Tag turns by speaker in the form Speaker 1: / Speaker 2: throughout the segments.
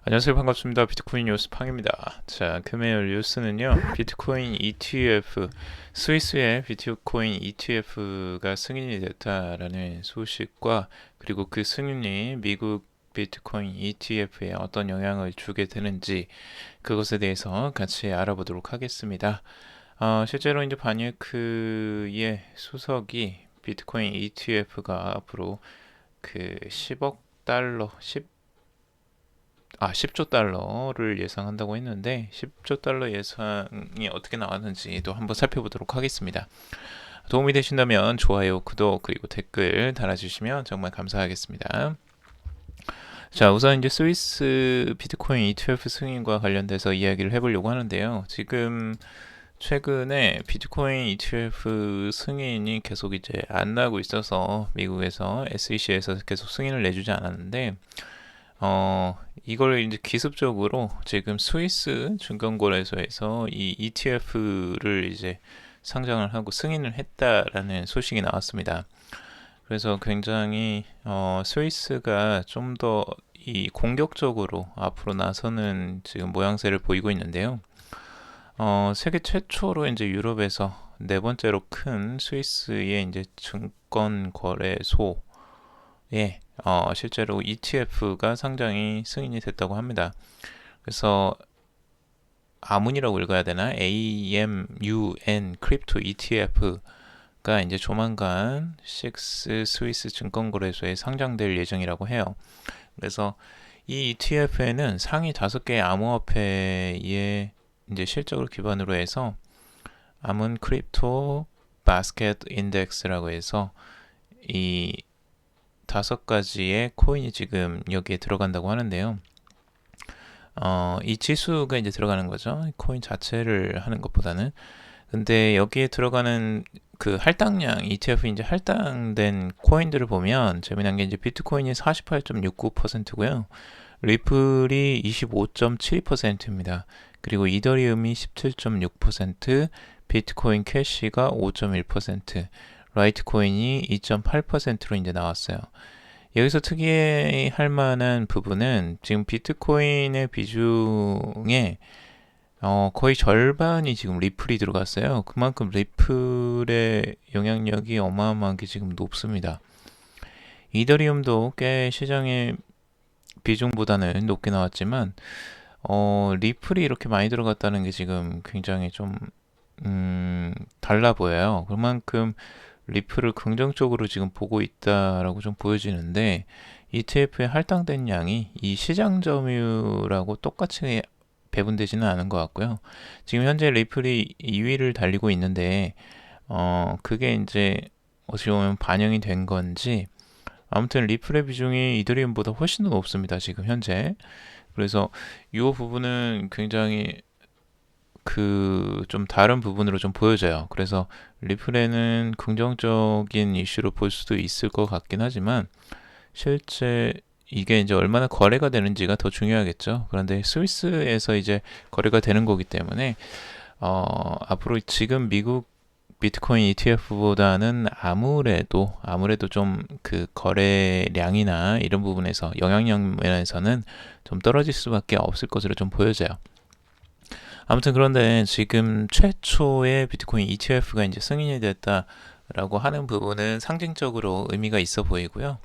Speaker 1: 안녕하세요. 반갑습니다. 비트코인 뉴스 팡입니다. 자, 금요일 뉴스는요. 비트코인 ETF, 스위스의 비트코인 ETF가 승인이 됐다라는 소식과 그리고 그 승인이 미국 비트코인 ETF에 어떤 영향을 주게 되는지 그것에 대해서 같이 알아보도록 하겠습니다. 실제로 이제 바니크의 수석이 비트코인 ETF가 앞으로 그 10억 달러, 10조 달러를 예상한다고 했는데 10조 달러 예상이 어떻게 나왔는지도 한번 살펴보도록 하겠습니다. 도움이 되신다면 좋아요, 구독, 그리고 댓글 달아주시면 정말 감사하겠습니다. 자, 우선 이제 스위스 비트코인 ETF 승인과 관련돼서 이야기를 해보려고 하는데요. 지금 최근에 비트코인 ETF 승인이 계속 이제 안 나고 있어서 미국에서 SEC에서 계속 승인을 내주지 않았는데 이걸 이제 기습적으로 지금 스위스 증권거래소에서 이 ETF를 이제 상장을 하고 승인을 했다라는 소식이 나왔습니다. 그래서 굉장히 스위스가 좀 더 이 공격적으로 앞으로 나서는 지금 모양새를 보이고 있는데요. 세계 최초로 이제 유럽에서 네 번째로 큰 스위스의 이제 증권 거래소에 실제로 ETF가 상장이 승인이 됐다고 합니다. 그래서 아문이라고 읽어야 되나? AMUN 크립토 ETF가 이제 조만간 6 스위스 증권거래소에 상장될 예정이라고 해요. 그래서 이 ETF에는 상위 5개의 암호화폐의 이제 실적을 기반으로 해서 아문 크립토 바스켓 인덱스라고 해서 이 5가지의 코인이 지금 여기에 들어간다고 하는데요. 이 지수가 이제 들어가는 거죠. 코인 자체를 하는 것보다는. 근데 여기에 들어가는 그 할당량, ETF 이제 할당된 코인들을 보면 재미난 게 이제 비트코인이 48.69%고요. 리플이 25.72%입니다. 그리고 이더리움이 17.6%, 비트코인 캐시가 5.1%, 라이트코인이 2.8%로 이제 나왔어요. 여기서 특이할 만한 부분은 지금 비트코인의 비중에 거의 절반이 지금 리플이 들어갔어요. 그만큼 리플의 영향력이 어마어마하게 지금 높습니다. 이더리움도 꽤 시장의 비중보다는 높게 나왔지만 리플이 이렇게 많이 들어갔다는 게 지금 굉장히 좀 달라 보여요. 그만큼 리플을 긍정적으로 지금 보고 있다라고 좀 보여지는데 ETF에 할당된 양이 이 시장 점유율하고 똑같이 배분되지는 않은 것 같고요. 지금 현재 리플이 2위를 달리고 있는데 그게 이제 어떻게 보면 반영이 된 건지 아무튼 리플의 비중이 이더리움보다 훨씬 더 높습니다. 지금 현재. 그래서 이 부분은 굉장히 그 좀 다른 부분으로 좀 보여져요. 그래서 리플에는 긍정적인 이슈로 볼 수도 있을 것 같긴 하지만 실제 이게 이제 얼마나 거래가 되는지가 더 중요하겠죠. 그런데 스위스에서 이제 거래가 되는 거기 때문에 앞으로 지금 미국 비트코인 ETF보다는 아무래도 좀 그 거래량이나 이런 부분에서 영향력 면에서는 좀 떨어질 수밖에 없을 것으로 좀 보여져요. 아무튼 그런데 지금 최초의 비트코인 ETF가 이제 승인이 됐다라고 하는 부분은 상징적으로 의미가 있어 보이고요.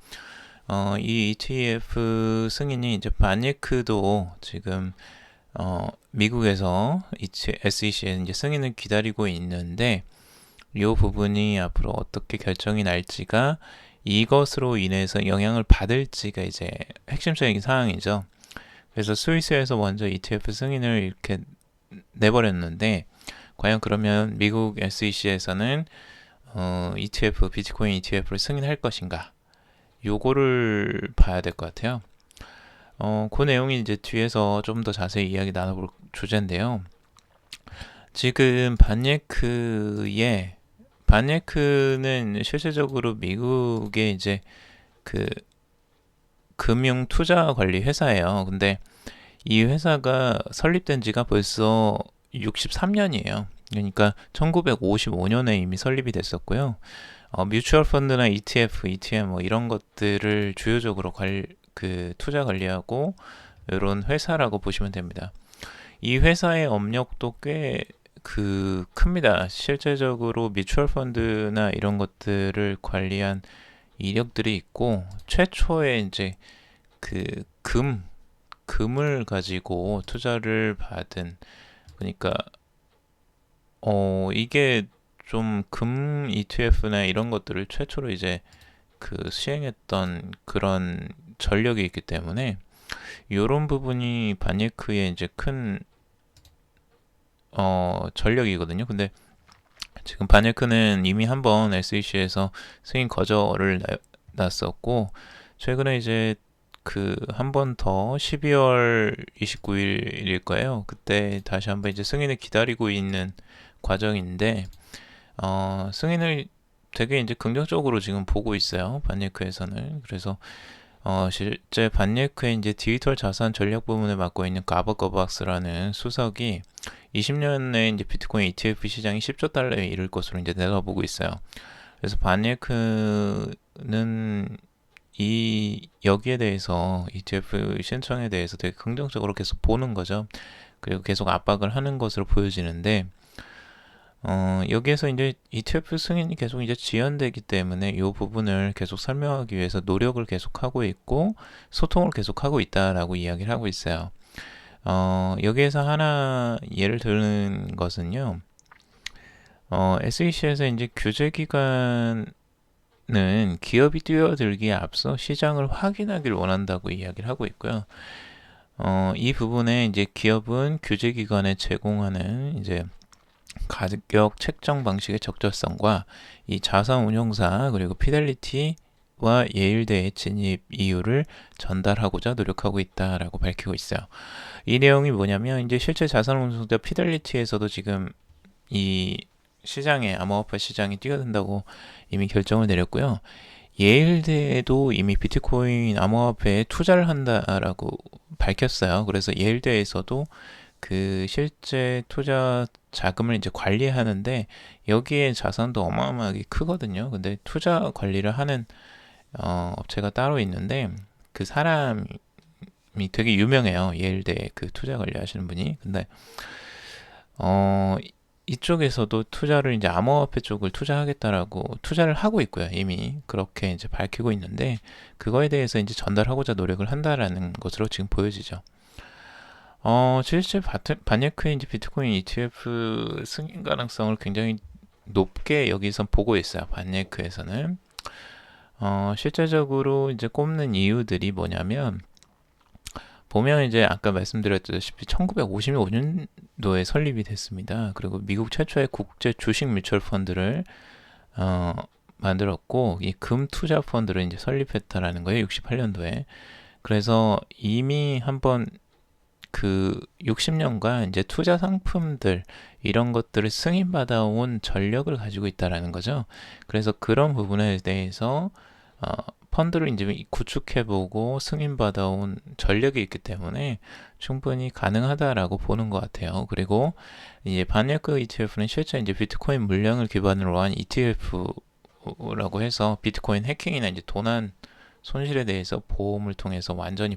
Speaker 1: 이 ETF 승인이 이제 바니크도 지금 미국에서 SEC에 이제 승인을 기다리고 있는데 이 부분이 앞으로 어떻게 결정이 날지가 이것으로 인해서 영향을 받을지가 이제 핵심적인 사항이죠. 그래서 스위스에서 먼저 ETF 승인을 이렇게 내버렸는데 과연 그러면 미국 SEC에서는 ETF, 비트코인 ETF를 승인할 것인가? 요거를 봐야 될 것 같아요. 그 내용이 이제 뒤에서 좀 더 자세히 이야기 나눠볼 주제인데요. 지금 반예크는 실질적으로 미국의 이제 그 금융 투자 관리 회사예요. 근데 이 회사가 설립된 지가 벌써 63년이에요. 그러니까 1955년에 이미 설립이 됐었고요. 뮤추얼 펀드나 ETF, ETM 뭐 이런 것들을 주요적으로 투자 관리하고 이런 회사라고 보시면 됩니다. 이 회사의 업력도 꽤 큽니다. 실제적으로 뮤추얼 펀드나 이런 것들을 관리한 이력들이 있고, 최초에 이제 그 금을 가지고 투자를 받은, 그러니까 이게 좀 금 ETF나 이런 것들을 최초로 이제 시행했던 그런 전력이 있기 때문에 이런 부분이 반예크의 이제 큰 전력이거든요. 근데 지금 반예크는 이미 한번 SEC에서 승인 거절을 났었고, 최근에 이제 한 번 더 12월 29일일 거예요. 그때 다시 한번 이제 승인을 기다리고 있는 과정인데, 승인을 되게 이제 긍정적으로 지금 보고 있어요. 반예크에서는. 그래서 실제 반예크의 이제 디지털 자산 전략 부문을 맡고 있는 가버거박스라는 수석이 20년 내에 이제 비트코인 ETF 시장이 10조 달러에 이를 것으로 이제 내다보고 있어요. 그래서 반예크는 여기에 대해서 ETF 신청에 대해서 되게 긍정적으로 계속 보는 거죠. 그리고 계속 압박을 하는 것으로 보여지는데, 여기에서 이제 ETF 승인이 계속 이제 지연되기 때문에 이 부분을 계속 설명하기 위해서 노력을 계속 하고 있고, 소통을 계속 하고 있다라고 이야기를 하고 있어요. 여기에서 하나 예를 드는 것은요, SEC에서 이제 규제 기관은 기업이 뛰어들기에 앞서 시장을 확인하길 원한다고 이야기를 하고 있고요. 이 부분에 이제 기업은 규제 기관에 제공하는 이제 가격 책정 방식의 적절성과 이 자산 운용사 그리고 피델리티와 예일대의 진입 이유를 전달하고자 노력하고 있다라고 밝히고 있어요. 이 내용이 뭐냐면 이제 실제 자산 운용사 피델리티에서도 지금 이 시장에 암호화폐 시장이 뛰어든다고 이미 결정을 내렸고요. 예일대에도 이미 비트코인 암호화폐에 투자를 한다라고 밝혔어요. 그래서 예일대에서도 실제 투자 자금을 이제 관리하는데 여기에 자산도 어마어마하게 크거든요. 근데 투자 관리를 하는 업체가 따로 있는데 그 사람이 되게 유명해요. 예일대 투자 관리하시는 분이. 근데 이쪽에서도 투자를 이제 암호화폐 쪽을 투자하겠다라고 투자를 하고 있고요. 이미 그렇게 이제 밝히고 있는데 그거에 대해서 이제 전달하고자 노력을 한다라는 것으로 지금 보여지죠. 실제 반예크의 이제 비트코인 ETF 승인 가능성을 굉장히 높게 여기서 보고 있어요. 반예크에서는. 실제적으로 이제 꼽는 이유들이 뭐냐면, 보면 이제 아까 말씀드렸다시피 1955년도에 설립이 됐습니다. 그리고 미국 최초의 국제 주식 뮤추얼 펀드를 만들었고, 이 금 투자 펀드를 이제 설립했다라는 거예요. 68년도에. 그래서 이미 한번 60년간 이제 투자 상품들 이런 것들을 승인받아온 전력을 가지고 있다라는 거죠. 그래서 그런 부분에 대해서 펀드를 이제 구축해보고 승인받아온 전력이 있기 때문에 충분히 가능하다라고 보는 것 같아요. 그리고 이제 반예크 ETF는 실제 이제 비트코인 물량을 기반으로 한 ETF라고 해서 비트코인 해킹이나 이제 도난 손실에 대해서 보험을 통해서 완전히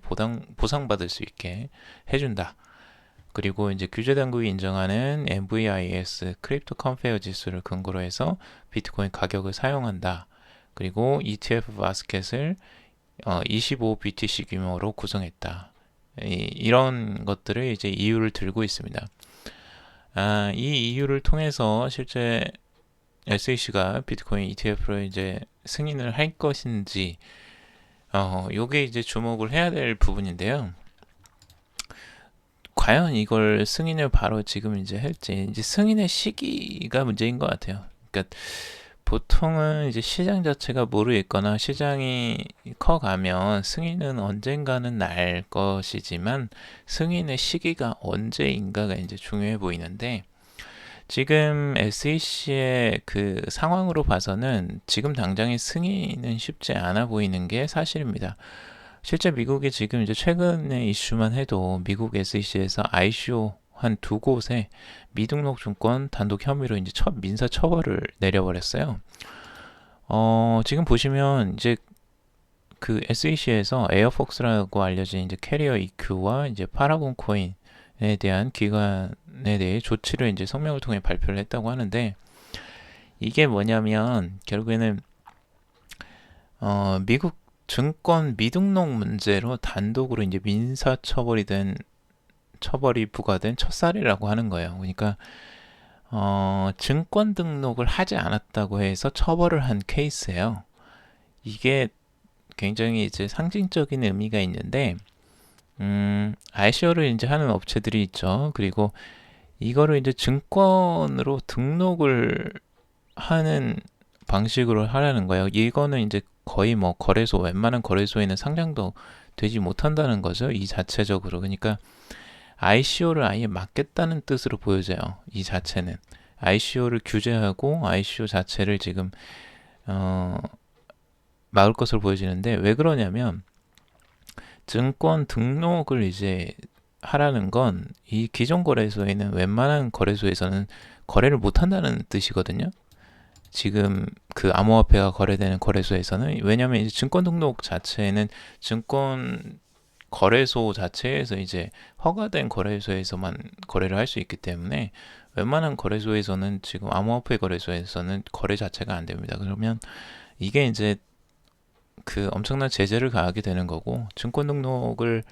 Speaker 1: 보상받을 수 있게 해준다. 그리고 이제 규제 당국이 인정하는 MVIS 크립토 컴페어 지수를 근거로 해서 비트코인 가격을 사용한다. 그리고 ETF 바스켓을 25BTC 규모로 구성했다. 이런 것들을 이제 이유를 들고 있습니다. 이 이유를 통해서 실제 SEC가 비트코인 ETF로 이제 승인을 할 것인지 요게 이제 주목을 해야 될 부분인데요. 과연 이걸 승인을 바로 지금 이제 할지, 이제 승인의 시기가 문제인 것 같아요. 그러니까 보통은 이제 시장 자체가 무르익거나 시장이 커가면 승인은 언젠가는 날 것이지만 승인의 시기가 언제인가가 이제 중요해 보이는데, 지금 SEC의 상황으로 봐서는 지금 당장의 승인은 쉽지 않아 보이는 게 사실입니다. 실제 미국이 지금 이제 최근의 이슈만 해도 미국 SEC에서 ICO 한 2곳에 미등록 증권 단독 혐의로 이제 민사 처벌을 내려버렸어요. 지금 보시면 이제 그 SEC에서 에어폭스라고 알려진 이제 캐리어 EQ와 이제 파라곤 코인에 대한 기관에 대해 조치를 이제 성명을 통해 발표를 했다고 하는데, 이게 뭐냐면 결국에는 미국 증권 미등록 문제로 단독으로 이제 민사 처벌이 부과된 첫 사례라고 하는 거예요. 그러니까 증권 등록을 하지 않았다고 해서 처벌을 한 케이스예요. 이게 굉장히 이제 상징적인 의미가 있는데, ICO를 이제 하는 업체들이 있죠. 그리고 이거를 이제 증권으로 등록을 하는 방식으로 하라는 거예요. 이거는 이제 거의 뭐 웬만한 거래소에는 상장도 되지 못한다는 거죠. 이 자체적으로. 그러니까 ICO를 아예 막겠다는 뜻으로 보여져요. 이 자체는. ICO를 규제하고 ICO 자체를 지금 막을 것으로 보여지는데, 왜 그러냐면 증권 등록을 이제 하라는 건 이 기존 거래소에는 웬만한 거래소에서는 거래를 못 한다는 뜻이거든요. 지금 그 암호화폐가 거래되는 거래소에서는. 왜냐하면 이제 증권 등록 자체는 증권 거래소 자체에서 이제 허가된 거래소에서만 거래를 할 수 있기 때문에 웬만한 거래소에서는, 지금 암호화폐 거래소에서는 거래 자체가 안 됩니다. 그러면 이게 이제 그 엄청난 제재를 가하게 되는 거고, 증권 등록을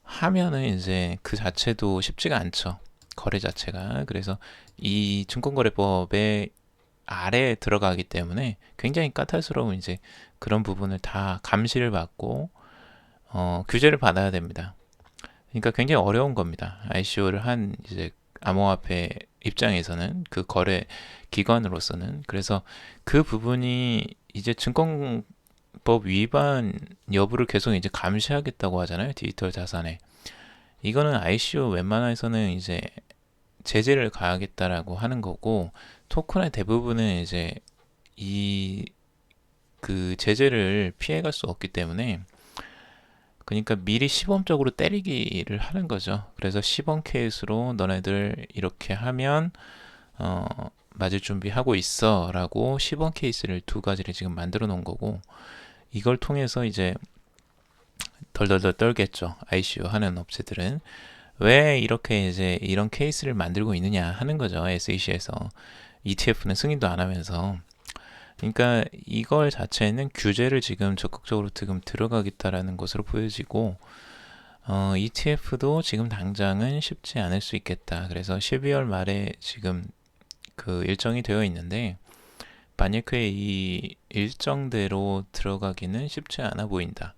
Speaker 1: 하면은 이제 그 자체도 쉽지가 않죠. 거래 자체가. 그래서 이 증권거래법의 아래에 들어가기 때문에 굉장히 까탈스러운 이제 그런 부분을 다 감시를 받고 규제를 받아야 됩니다. 그러니까 굉장히 어려운 겁니다. ICO를 한 이제 암호화폐 입장에서는, 그 거래 기관으로서는. 그래서 그 부분이 이제 증권법 위반 여부를 계속 이제 감시하겠다고 하잖아요. 디지털 자산에. 이거는 ICO 웬만해서는 이제 제재를 가하겠다라고 하는 거고, 토큰의 대부분은 이제 이 그 제재를 피해갈 수 없기 때문에, 그러니까 미리 시범적으로 때리기를 하는 거죠. 그래서 시범 케이스로 너네들 이렇게 하면 맞을 준비하고 있어 라고 시범 케이스를 두 가지를 지금 만들어 놓은 거고, 이걸 통해서 이제 덜덜덜 떨겠죠. ICO 하는 업체들은. 왜 이렇게 이제 이런 케이스를 만들고 있느냐 하는 거죠. SEC에서. ETF는 승인도 안 하면서. 그러니까 이걸 자체는 규제를 지금 적극적으로 지금 들어가겠다라는 것으로 보여지고, ETF도 지금 당장은 쉽지 않을 수 있겠다. 그래서 12월 말에 지금 그 일정이 되어 있는데, 만약에 이 일정대로 들어가기는 쉽지 않아 보인다.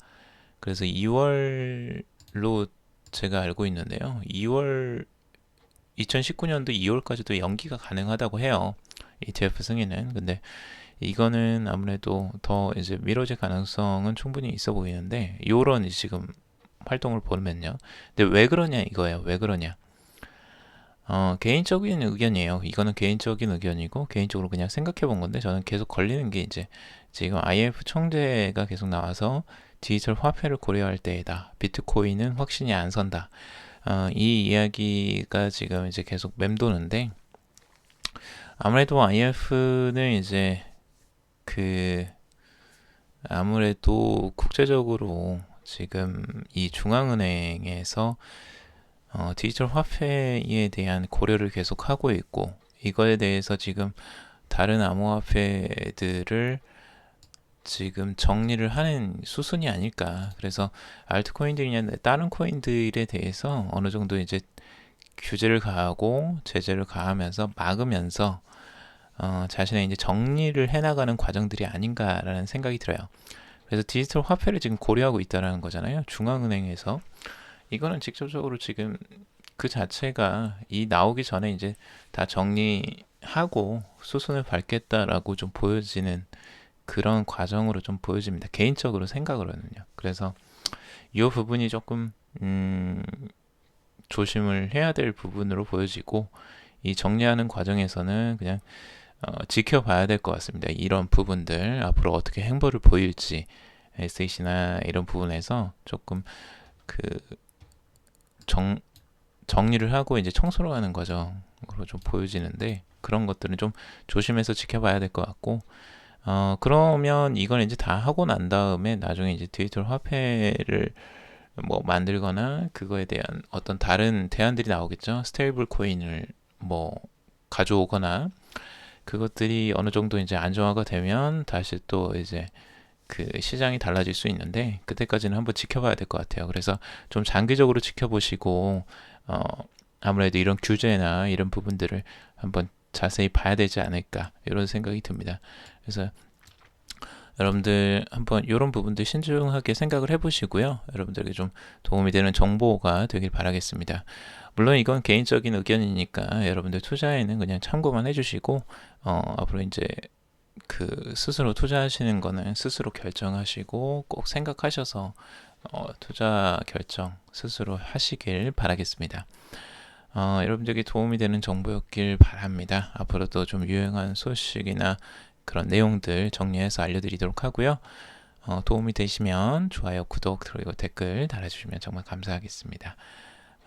Speaker 1: 그래서 2월로 제가 알고 있는데요. 2019년도 2월까지도 연기가 가능하다고 해요. ETF 승인은. 근데 이거는 아무래도 더 이제 미뤄질 가능성은 충분히 있어 보이는데, 요런 지금 활동을 보면요. 근데 왜 그러냐 이거예요. 왜 그러냐. 개인적인 의견이에요. 이거는 개인적인 의견이고, 개인적으로 그냥 생각해 본 건데, 저는 계속 걸리는 게 이제 지금 IF 총재가 계속 나와서 디지털 화폐를 고려할 때이다. 비트코인은 확신이 안 선다. 이 이야기가 지금 이제 계속 맴도는데, 아무래도 IF는 이제 그 아무래도 국제적으로 지금 이 중앙은행에서 디지털 화폐에 대한 고려를 계속 하고 있고, 이거에 대해서 지금 다른 암호화폐들을 지금 정리를 하는 수순이 아닐까. 그래서 알트코인들이나 다른 코인들에 대해서 어느 정도 이제 규제를 가하고 제재를 가하면서 막으면서 자신의 이제 정리를 해나가는 과정들이 아닌가라는 생각이 들어요. 그래서 디지털 화폐를 지금 고려하고 있다는 거잖아요. 중앙은행에서. 이거는 직접적으로 지금 그 자체가 이 나오기 전에 이제 다 정리하고 수순을 밟겠다라고 좀 보여지는 그런 과정으로 좀 보여집니다. 개인적으로 생각으로는요. 그래서 이 부분이 조금 조심을 해야 될 부분으로 보여지고, 이 정리하는 과정에서는 그냥 지켜봐야 될 것 같습니다. 이런 부분들 앞으로 어떻게 행보를 보일지, SEC나 이런 부분에서 조금 그 정리를 하고 이제 청소를 하는 과정으로 좀 보여지는데, 그런 것들은 좀 조심해서 지켜봐야 될 것 같고, 그러면 이걸 이제 다 하고 난 다음에 나중에 이제 디지털 화폐를 뭐 만들거나 그거에 대한 어떤 다른 대안들이 나오겠죠. 스테이블 코인을 뭐 가져오거나 그것들이 어느 정도 이제 안정화가 되면 다시 또 이제 그 시장이 달라질 수 있는데 그때까지는 한번 지켜봐야 될 것 같아요. 그래서 좀 장기적으로 지켜보시고 어, 아무래도 이런 규제나 이런 부분들을 한번 자세히 봐야 되지 않을까 이런 생각이 듭니다. 그래서 여러분들 한번 이런 부분들 신중하게 생각을 해보시고요. 여러분들에게 좀 도움이 되는 정보가 되길 바라겠습니다. 물론 이건 개인적인 의견이니까 여러분들 투자에는 그냥 참고만 해주시고 앞으로 이제 그 스스로 투자하시는 거는 스스로 결정하시고 꼭 생각하셔서 투자 결정 스스로 하시길 바라겠습니다. 여러분들에게 도움이 되는 정보였길 바랍니다. 앞으로도 좀 유용한 소식이나 그런 내용들 정리해서 알려드리도록 하고요. 도움이 되시면 좋아요, 구독, 그리고 댓글 달아주시면 정말 감사하겠습니다.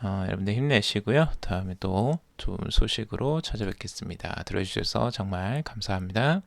Speaker 1: 여러분들 힘내시고요. 다음에 또 좋은 소식으로 찾아뵙겠습니다. 들어주셔서 정말 감사합니다.